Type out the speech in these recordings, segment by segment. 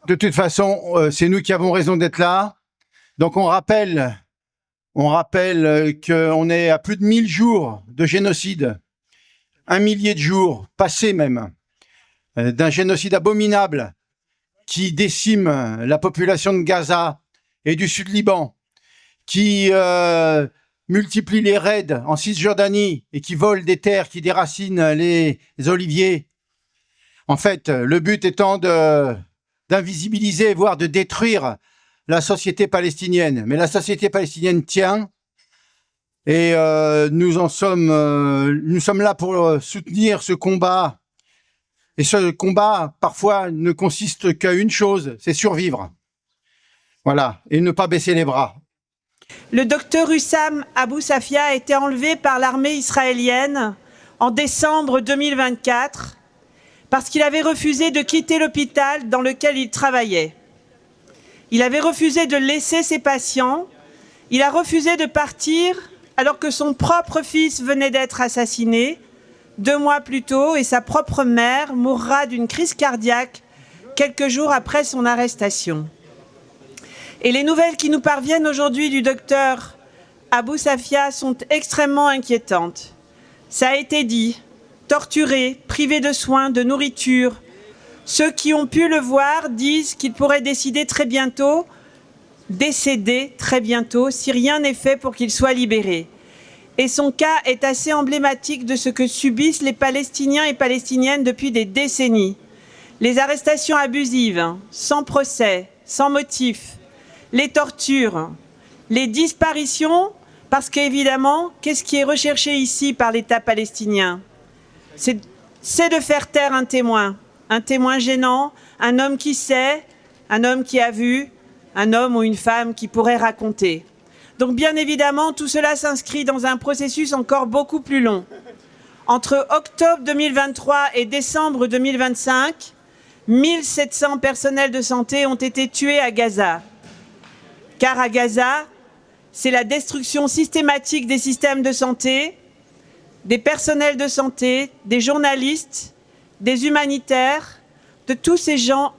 de toute façon, c'est nous qui avons raison d'être là. Donc on rappelle qu'on est à plus de 1000 jours de génocide, 1 millier de jours passés même, d'un génocide abominable qui décime la population de Gaza et du Sud-Liban, qui multiplie les raids en Cisjordanie et qui vole des terres, qui déracinent les oliviers. En fait, le but étant d'invisibiliser, voire de détruire la société palestinienne. Mais la société palestinienne tient et nous sommes là pour soutenir ce combat. Et ce combat, parfois, ne consiste qu'à une chose, c'est survivre. Voilà, et ne pas baisser les bras. Le docteur Hussam Abou Safia a été enlevé par l'armée israélienne en décembre 2024 parce qu'il avait refusé de quitter l'hôpital dans lequel il travaillait. Il avait refusé de laisser ses patients, il a refusé de partir alors que son propre fils venait d'être assassiné 2 mois plus tôt et sa propre mère mourra d'une crise cardiaque quelques jours après son arrestation. Et les nouvelles qui nous parviennent aujourd'hui du docteur Abou Safia sont extrêmement inquiétantes. Ça a été dit, torturé, privé de soins, de nourriture. Ceux qui ont pu le voir disent qu'il pourrait décéder très bientôt si rien n'est fait pour qu'il soit libéré. Et son cas est assez emblématique de ce que subissent les Palestiniens et Palestiniennes depuis des décennies. Les arrestations abusives, sans procès, sans motif, les tortures, les disparitions, parce qu'évidemment, qu'est-ce qui est recherché ici par l'État palestinien? C'est de faire taire un témoin gênant, un homme qui sait, un homme qui a vu, un homme ou une femme qui pourrait raconter. Donc bien évidemment, tout cela s'inscrit dans un processus encore beaucoup plus long. Entre octobre 2023 et décembre 2025, 1700 personnels de santé ont été tués à Gaza. Car à Gaza, c'est la destruction systématique des systèmes de santé, des personnels de santé, des journalistes, des humanitaires, de tous ces gens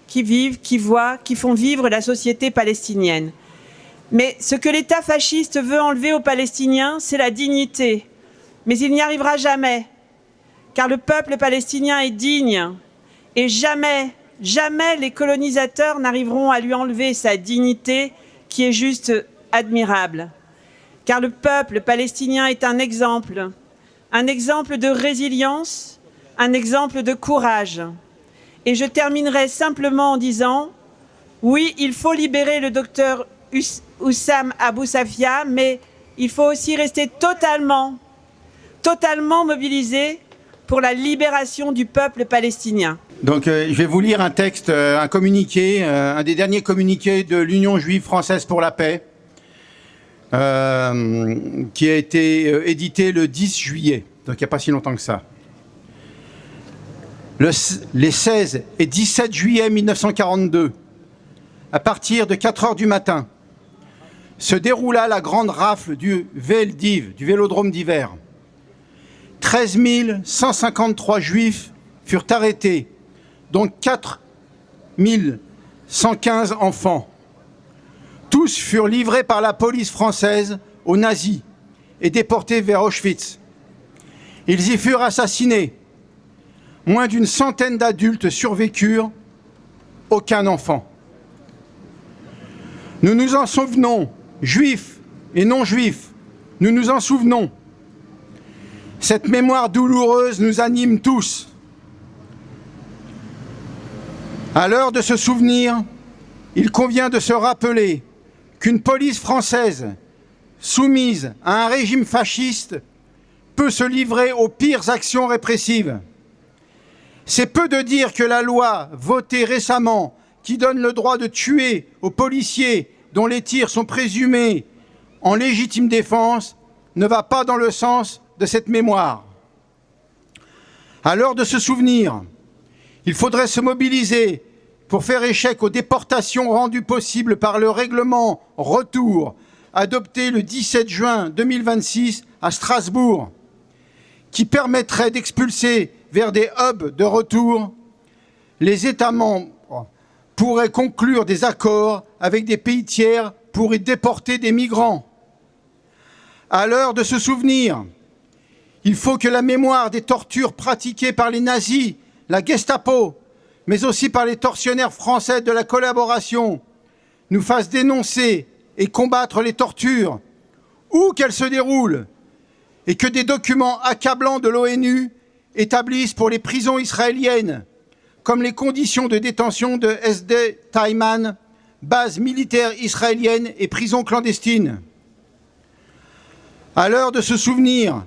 qui vivent, qui voient, qui font vivre la société palestinienne. Mais ce que l'État fasciste veut enlever aux Palestiniens, c'est la dignité. Mais il n'y arrivera jamais, car le peuple palestinien est digne. Et jamais les colonisateurs n'arriveront à lui enlever sa dignité, qui est juste admirable. Car le peuple palestinien est un exemple de résilience, un exemple de courage. Et je terminerai simplement en disant, oui, il faut libérer le docteur Hussam Abou Safia, mais il faut aussi rester totalement mobilisé pour la libération du peuple palestinien. Donc je vais vous lire un texte, un communiqué, un des derniers communiqués de l'Union juive française pour la paix, qui a été édité le 10 juillet, donc il n'y a pas si longtemps que ça. Les 16 et 17 juillet 1942, à partir de 4 heures du matin, se déroula la grande rafle du VLDIV, du Vélodrome d'hiver. 13 153 juifs furent arrêtés, dont 4 115 enfants. Tous furent livrés par la police française aux nazis et déportés vers Auschwitz. Ils y furent assassinés. Moins d'une centaine d'adultes survécurent, aucun enfant. Nous nous en souvenons, juifs et non-juifs, nous nous en souvenons. Cette mémoire douloureuse nous anime tous. À l'heure de se souvenir, il convient de se rappeler qu'une police française soumise à un régime fasciste peut se livrer aux pires actions répressives. C'est peu de dire que la loi votée récemment, qui donne le droit de tuer aux policiers dont les tirs sont présumés en légitime défense, ne va pas dans le sens de cette mémoire. À l'heure de se souvenir, il faudrait se mobiliser pour faire échec aux déportations rendues possibles par le règlement Retour, adopté le 17 juin 2026 à Strasbourg, qui permettrait d'expulser vers des hubs de retour les États membres pourrait conclure des accords avec des pays tiers pour y déporter des migrants. À l'heure de se souvenir, il faut que la mémoire des tortures pratiquées par les nazis, la Gestapo, mais aussi par les tortionnaires français de la collaboration, nous fasse dénoncer et combattre les tortures, où qu'elles se déroulent, et que des documents accablants de l'ONU établissent pour les prisons israéliennes, comme les conditions de détention de SD Taiman, base militaire israélienne et prison clandestine. À l'heure de se souvenir,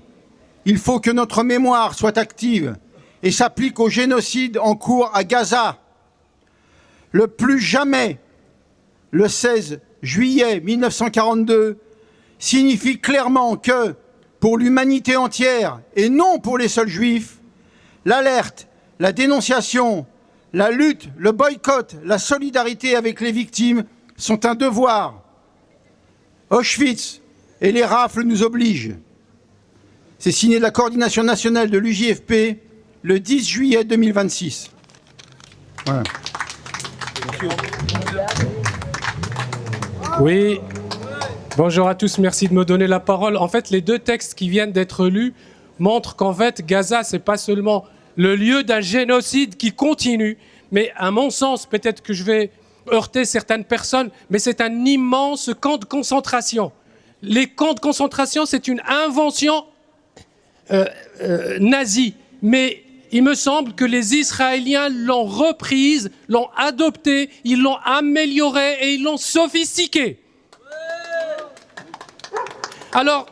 il faut que notre mémoire soit active et s'applique au génocide en cours à Gaza. Le plus jamais, le 16 juillet 1942, signifie clairement que, pour l'humanité entière et non pour les seuls juifs, l'alerte, la dénonciation, la lutte, le boycott, la solidarité avec les victimes sont un devoir. Auschwitz et les rafles nous obligent. C'est signé de la coordination nationale de l'UJFP le 10 juillet 2026. Voilà. Oui, bonjour à tous, merci de me donner la parole. En fait, les deux textes qui viennent d'être lus montrent qu'en fait, Gaza, c'est pas seulement le lieu d'un génocide qui continue, mais à mon sens, peut-être que je vais heurter certaines personnes, mais c'est un immense camp de concentration. Les camps de concentration, c'est une invention nazie, mais il me semble que les Israéliens l'ont reprise, l'ont adoptée, ils l'ont améliorée et ils l'ont sophistiquée. Alors,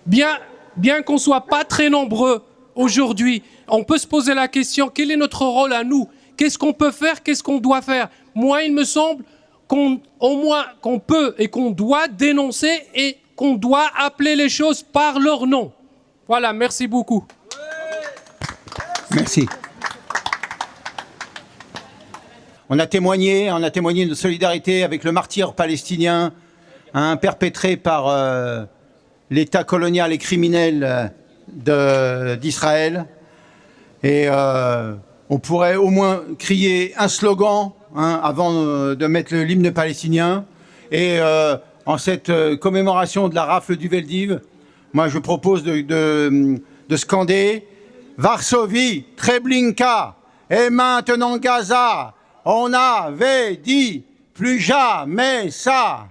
bien qu'on ne soit pas très nombreux aujourd'hui, on peut se poser la question, quel est notre rôle à nous? Qu'est-ce qu'on peut faire? Qu'est-ce qu'on doit faire? Moi, il me semble au moins qu'on peut et qu'on doit dénoncer et qu'on doit appeler les choses par leur nom. Voilà, merci beaucoup. Merci. On a témoigné de solidarité avec le martyr palestinien perpétré par l'État colonial et criminel d'Israël. Et on pourrait au moins crier un slogan avant de mettre l'hymne palestinien. Et en cette commémoration de la rafle du Veldiv, moi je propose de scander Varsovie, Treblinka et maintenant Gaza. On avait dit plus jamais ça.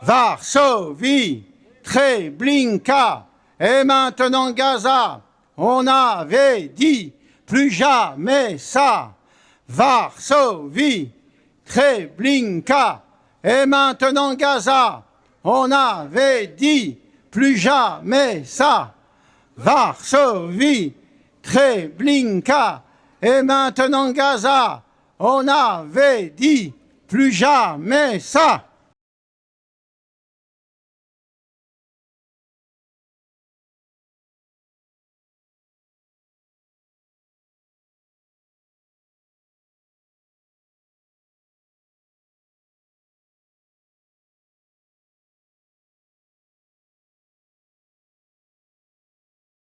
Varsovie, Treblinka et maintenant Gaza. On avait dit plus jamais ça. Varsovie, Treblinka et maintenant Gaza. On avait dit plus jamais ça. Varsovie, Treblinka et maintenant Gaza. On avait dit plus jamais ça.